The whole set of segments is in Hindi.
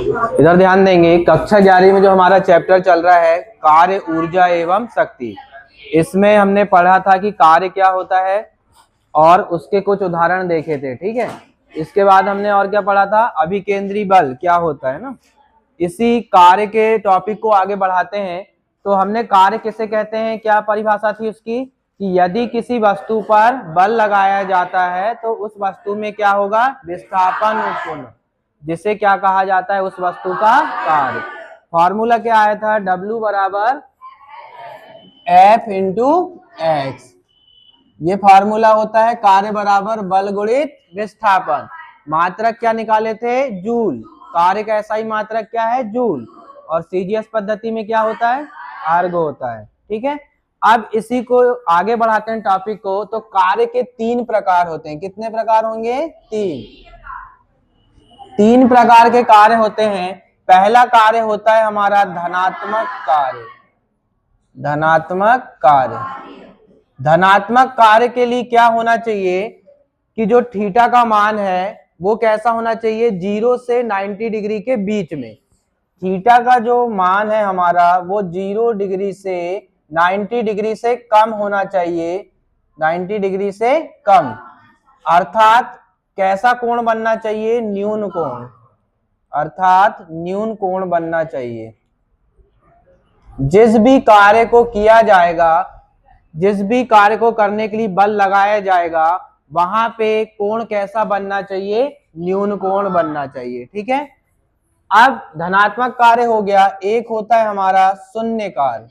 इधर ध्यान देंगे, कक्षा 11 में जो हमारा चैप्टर चल रहा है कार्य, ऊर्जा एवं शक्ति, इसमें हमने पढ़ा था कि कार्य क्या होता है और उसके कुछ उदाहरण देखे थे। ठीक है, इसके बाद हमने और क्या पढ़ा था, अभिकेंद्री बल क्या होता है ना। इसी कार्य के टॉपिक को आगे बढ़ाते हैं। तो हमने कार्य किसे कहते हैं, क्या परिभाषा थी उसकी, कि यदि किसी वस्तु पर बल लगाया जाता है तो उस वस्तु में क्या होगा, विस्थापन उत्पन्न, जिसे क्या कहा जाता है, उस वस्तु का कार्य। फॉर्मूला क्या आया था, W बराबर F इंटू एक्स। ये फॉर्मूला होता है कार्य बराबर बल गुणित विस्थापन। मात्रक क्या निकाले थे, जूल। कार्य का ऐसा ही मात्रक क्या है, जूल। और सीजीएस पद्धति में क्या होता है, आर्गो होता है। ठीक है, अब इसी को आगे बढ़ाते हैं टॉपिक को। तो कार्य के 3 प्रकार होते हैं। कितने प्रकार होंगे, 3 प्रकार के कार्य होते हैं। पहला कार्य होता है हमारा धनात्मक कार्य। धनात्मक कार्य, धनात्मक कार्य के लिए क्या होना चाहिए कि जो थीटा का मान है वो कैसा होना चाहिए, 0 से 90 डिग्री के बीच में। थीटा का जो मान है हमारा वो 0 डिग्री से 90 डिग्री से कम होना चाहिए, 90 डिग्री से कम। अर्थात कैसा कोण बनना चाहिए, न्यून कोण, अर्थात न्यून कोण बनना चाहिए। जिस भी कार्य को किया जाएगा, जिस भी कार्य को करने के लिए बल लगाया जाएगा, वहां पे कोण कैसा बनना चाहिए, न्यून कोण बनना चाहिए। ठीक है, अब धनात्मक कार्य हो गया। एक होता है हमारा शून्य कार्य।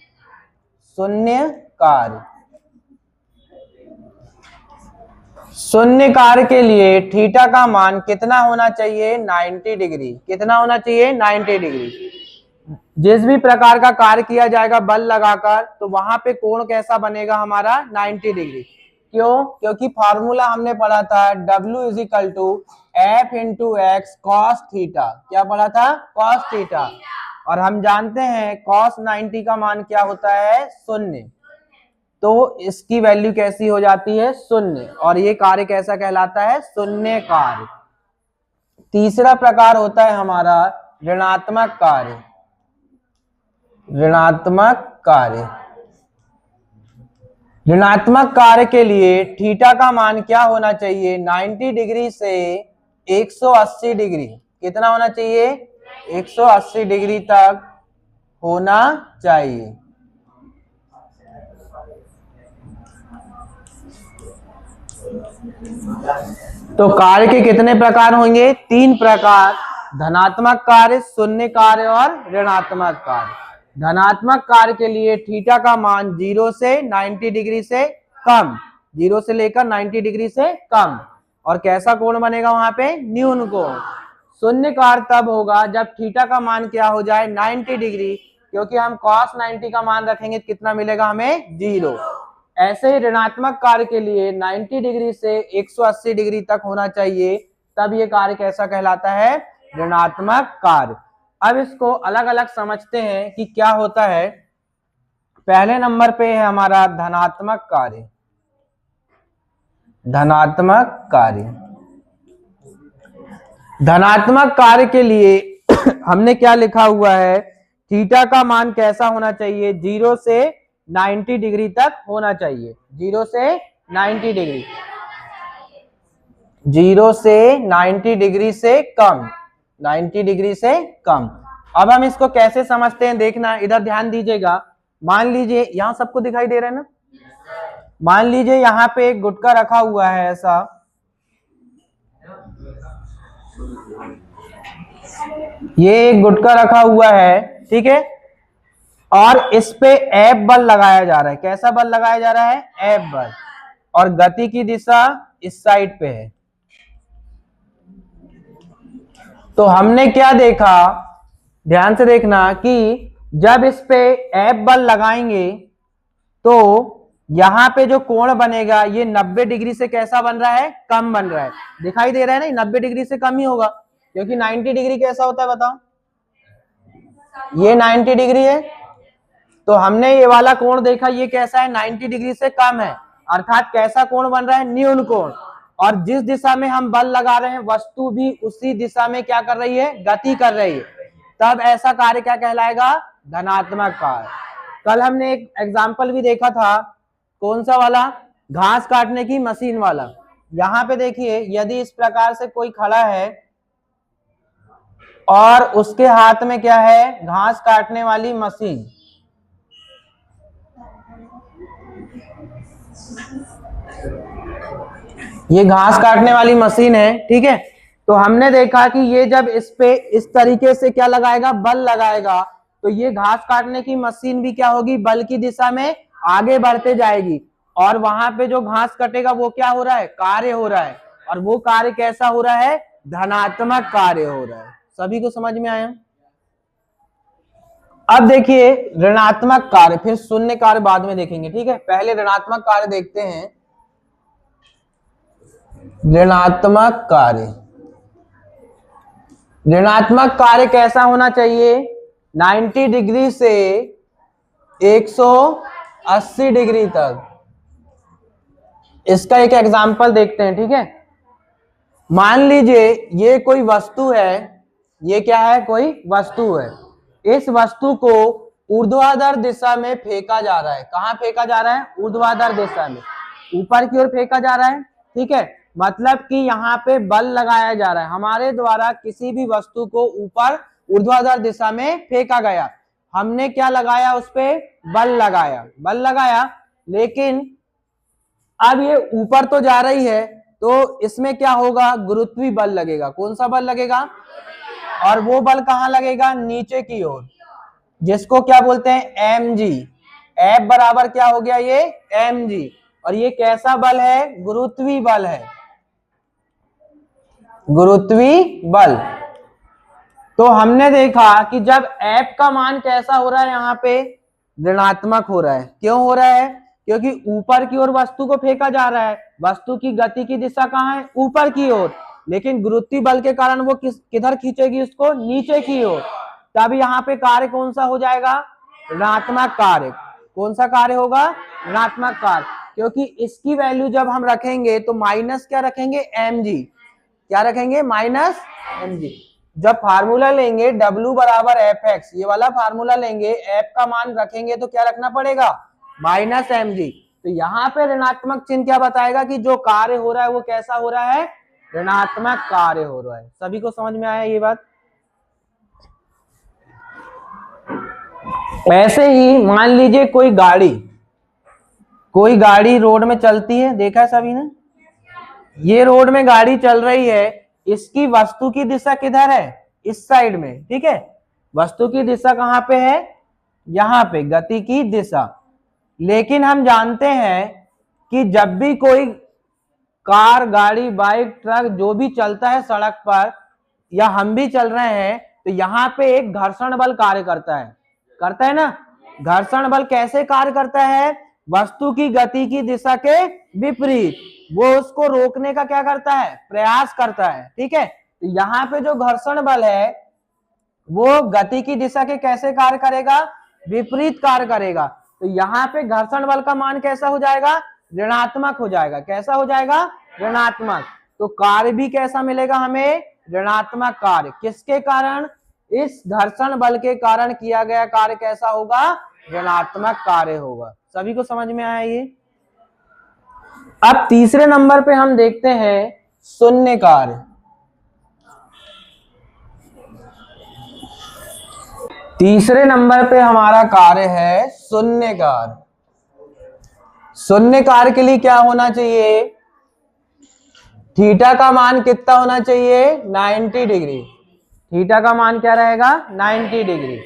शून्य कार्य, शून्य कार्य के लिए थीटा का मान कितना होना चाहिए, 90 डिग्री। कितना होना चाहिए, 90 डिग्री। जिस भी प्रकार का कार्य किया जाएगा बल लगाकर, तो वहां पे कोण कैसा बनेगा हमारा, 90 डिग्री। क्यों, क्योंकि फॉर्मूला हमने पढ़ा था W is equal to F into x cos theta. क्या पढ़ा था, कॉस थीटा। और हम जानते हैं कॉस 90 का मान क्या होता है, 0। तो इसकी वैल्यू कैसी हो जाती है, 0। और ये कार्य कैसा कहलाता है, शून्य कार्य। तीसरा प्रकार होता है हमारा ऋणात्मक कार्य। ऋणात्मक कार्य, ऋणात्मक कार्य के लिए थीटा का मान क्या होना चाहिए, 90 डिग्री से 180 डिग्री। कितना होना चाहिए, 180 डिग्री तक होना चाहिए। तो कार्य के कितने प्रकार होंगे, 3 प्रकार, धनात्मक कार्य, शून्य कार्य और ऋणात्मक कार्य। धनात्मक कार्य के लिए थीटा का मान 0 से 90 डिग्री से कम, 0 से लेकर 90 डिग्री से कम। और कैसा कोण बनेगा वहां पे, न्यून कोण। शून्य कार्य तब होगा जब थीटा का मान क्या हो जाए, 90 डिग्री, क्योंकि हम cos 90 का मान रखेंगे कितना मिलेगा हमें, 0। ऐसे ही ऋणात्मक कार्य के लिए 90 डिग्री से 180 डिग्री तक होना चाहिए, तब ये कार्य कैसा कहलाता है, ऋणात्मक कार्य। अब इसको अलग अलग समझते हैं कि क्या होता है। पहले नंबर पे है हमारा धनात्मक कार्य। धनात्मक कार्य, धनात्मक कार्य के लिए हमने क्या लिखा हुआ है, थीटा का मान कैसा होना चाहिए, 0 से 90 डिग्री तक होना चाहिए। 0 से 90 डिग्री, 0 से 90 डिग्री से कम, 90 डिग्री से कम। अब हम इसको कैसे समझते हैं, देखना, इधर ध्यान दीजिएगा। मान लीजिए यहाँ सबको दिखाई दे रहा है ना, मान लीजिए यहाँ पे एक गुटका रखा हुआ है ऐसा, ये एक गुटका रखा हुआ है, ठीक है, और इस पे F बल लगाया जा रहा है। कैसा बल लगाया जा रहा है, F बल। और गति की दिशा इस साइड पे है। तो हमने क्या देखा, ध्यान से देखना, कि जब इस पे F बल लगाएंगे तो यहां पे जो कोण बनेगा ये 90 डिग्री से कैसा बन रहा है, कम बन रहा है। दिखाई दे रहा है ना, 90 डिग्री से कम ही होगा, क्योंकि 90 डिग्री कैसा होता है बताओ, ये 90 डिग्री है। तो हमने ये वाला कोण देखा, ये कैसा है, 90 डिग्री से कम है, अर्थात कैसा कोण बन रहा है, न्यून कोण। और जिस दिशा में हम बल लगा रहे हैं वस्तु भी उसी दिशा में क्या कर रही है, गति कर रही है। तब ऐसा कार्य क्या कहलाएगा? धनात्मक कार्य। कल हमने एक एग्जाम्पल भी देखा था, कौन सा वाला? घास काटने की मशीन वाला। यहाँ पे देखिए, यदि इस प्रकार से कोई खड़ा है और उसके हाथ में क्या है? घास काटने वाली मशीन। ये घास काटने वाली मशीन है, ठीक है। तो हमने देखा कि ये जब इस पे इस तरीके से क्या लगाएगा? बल लगाएगा, तो ये घास काटने की मशीन भी क्या होगी? बल की दिशा में आगे बढ़ते जाएगी, और वहां पे जो घास कटेगा वो क्या हो रहा है? कार्य हो रहा है। और वो कार्य कैसा हो रहा है? धनात्मक कार्य हो रहा है। सभी को समझ में आया? अब देखिए ऋणात्मक कार्य, फिर शून्य कार्य बाद में देखेंगे, ठीक है। पहले ऋणात्मक कार्य देखते हैं। ऋणात्मक कार्य, ऋणात्मक कार्य कैसा होना चाहिए? 90 डिग्री से 180 डिग्री तक। इसका एक एग्जांपल देखते हैं, ठीक है। मान लीजिए ये कोई वस्तु है, ये क्या है? कोई वस्तु है। इस वस्तु को ऊर्ध्वाधर दिशा में फेंका जा रहा है। कहाँ फेंका जा रहा है? ऊर्ध्वाधर दिशा में, ऊपर की ओर फेंका जा रहा है, ठीक है। मतलब कि यहाँ पे बल लगाया जा रहा है। हमारे द्वारा किसी भी वस्तु को ऊपर ऊर्ध्वाधर दिशा में फेंका गया, हमने क्या लगाया? उस पे बल लगाया, बल लगाया। लेकिन अब ये ऊपर तो जा रही है, तो इसमें क्या होगा? गुरुत्वीय बल लगेगा। कौन सा बल लगेगा? और वो बल कहाँ लगेगा? नीचे की ओर, जिसको क्या बोलते हैं? mg। F बराबर क्या हो गया? ये mg। और ये कैसा बल है? गुरुत्वीय बल है, गुरुत्वीय बल। तो हमने देखा कि जब F का मान कैसा हो रहा है? यहाँ पे ऋणात्मक हो रहा है। क्यों हो रहा है? क्योंकि ऊपर की ओर वस्तु को फेंका जा रहा है। वस्तु की गति की दिशा कहाँ है? ऊपर की ओर। लेकिन गुरुत्वीय बल के कारण वो किधर खींचेगी उसको? नीचे की ओर। तब यहाँ पे कार्य कौन सा हो जाएगा? ऋणात्मक कार्य। कौन सा कार्य होगा? ऋणात्मक कार्य। क्योंकि इसकी वैल्यू जब हम रखेंगे तो माइनस क्या रखेंगे? mg। क्या रखेंगे? Minus mg। जब फार्मूला लेंगे W बराबर fx, ये वाला फार्मूला लेंगे, f का मान रखेंगे तो क्या रखना पड़ेगा? Minus mg। तो यहाँ पे ऋणात्मक चिन्ह क्या बताएगा कि जो कार्य हो रहा है वो कैसा हो रहा है? ऋणात्मक कार्य हो रहा है। सभी को समझ में आया ये बात? ऐसे ही मान लीजिए कोई गाड़ी रोड में चलती है, देखा है सभी ने? ये रोड में गाड़ी चल रही है, इसकी वस्तु की दिशा किधर है? इस साइड में, ठीक है। वस्तु की दिशा कहाँ पे है? यहाँ पे, गति की दिशा। लेकिन हम जानते हैं कि जब भी कोई कार, गाड़ी, बाइक, ट्रक जो भी चलता है सड़क पर, या हम भी चल रहे हैं, तो यहाँ पे एक घर्षण बल कार्य करता है ना। घर्षण बल कैसे कार्य करता है? वस्तु की गति की दिशा के विपरीत वो उसको रोकने का क्या करता है? प्रयास करता है, ठीक है। तो यहाँ पे जो घर्षण बल है वो गति की दिशा के कैसे कार्य करेगा? विपरीत कार्य करेगा। तो यहाँ पे घर्षण बल का मान कैसा हो जाएगा? ऋणात्मक हो जाएगा। कैसा हो जाएगा? ऋणात्मक। तो कार्य भी कैसा मिलेगा हमें? ऋणात्मक कार्य। किसके कारण? इस घर्षण बल के कारण किया गया कार्य कैसा होगा? ऋणात्मक कार्य होगा। सभी को समझ में आया ये? अब तीसरे नंबर पे हम देखते हैं शून्य कार्य। तीसरे नंबर पे हमारा कार्य है शून्य कार्य। शून्य कार्य के लिए क्या होना चाहिए? थीटा का मान कितना होना चाहिए? 90 डिग्री। थीटा का मान क्या रहेगा? 90 डिग्री।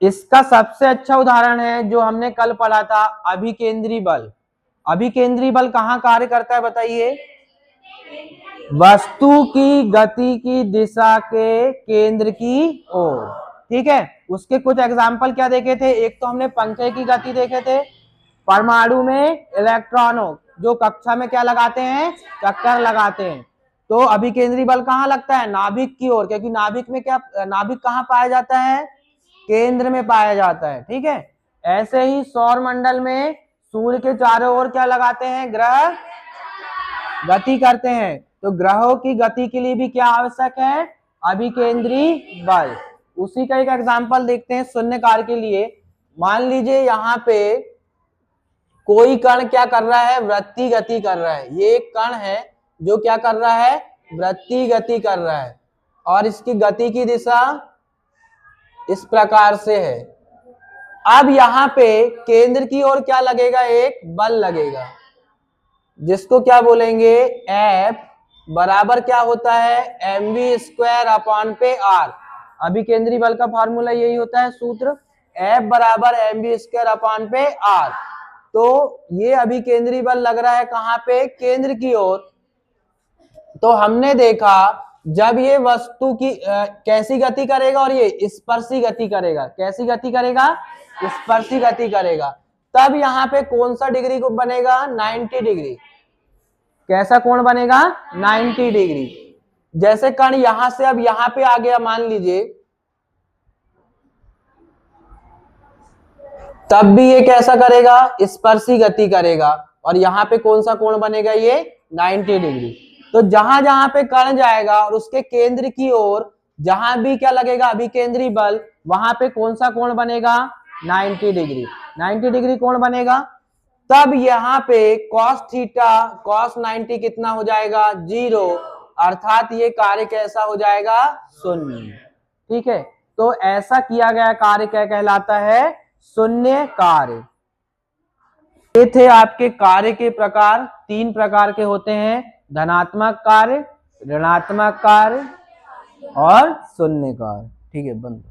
इसका सबसे अच्छा उदाहरण है जो हमने कल पढ़ा था, अभिकेंद्री बल। अभिकेंद्री बल कहाँ कार्य करता है बताइए? वस्तु की गति की दिशा के केंद्र की ओर, ठीक है। उसके कुछ एग्जाम्पल क्या देखे थे? एक तो हमने पंखे की गति देखे थे, परमाणु में इलेक्ट्रॉनों जो कक्षा में क्या लगाते हैं? चक्कर लगाते हैं। तो अभिकेंद्री बल कहाँ लगता है? नाभिक की ओर, क्योंकि नाभिक में क्या, नाभिक कहाँ पाया जाता है? केंद्र में पाया जाता है, ठीक है। ऐसे ही सौर मंडल में सूर्य के चारों ओर क्या लगाते हैं? ग्रह गति करते हैं। तो ग्रहों की गति के लिए भी क्या आवश्यक है? अभिकेंद्री बल। उसी का एक एग्जांपल देखते हैं शून्य कार्य के लिए। मान लीजिए यहाँ पे कोई कण क्या कर रहा है, वृत्तीय गति कर रहा है। ये एक कण है जो क्या कर रहा है, वृत्तीय गति कर रहा है, और इसकी गति की दिशा इस प्रकार से है। अब यहाँ पे केंद्र की ओर क्या लगेगा, एक बल लगेगा, जिसको क्या बोलेंगे, F बराबर क्या होता है, mv² r। अभी केंद्रीय बल का फॉर्मूला यही होता है, सूत्र F बराबर mv² r। तो ये अभी केंद्रीय बल लग रहा है कहाँ पे, केंद्र की ओर। तो हमने देखा जब ये वस्तु की कैसी गति करेगा, और ये स्पर्शी गति करेगा, कैसी गति करेगा, स्पर्शी गति करेगा, तब यहाँ पे कौन सा डिग्री को बनेगा, 90 डिग्री। कैसा कोण बनेगा, 90 डिग्री। जैसे कण यहां से अब यहां पे आ गया मान लीजिए, तब भी ये कैसा करेगा, स्पर्शी गति करेगा, और यहाँ पे कौन सा कोण बनेगा, ये 90 डिग्री। तो जहां जहां पे कण जाएगा और उसके केंद्र की ओर जहां भी क्या लगेगा, अभिकेंद्री बल, वहां पे कौन सा कोण बनेगा, 90 डिग्री। 90 डिग्री कोण बनेगा। तब यहाँ पे cos थीटा cos 90 कितना हो जाएगा, 0, अर्थात ये कार्य कैसा हो जाएगा, शून्य। ठीक है, तो ऐसा किया गया कार्य क्या कहलाता है, शून्य कार्य। ये थे आपके कार्य के प्रकार। 3 प्रकार के होते हैं, धनात्मक कार्य, ऋणात्मक कार्य और शून्य कार्य। ठीक है, बंद।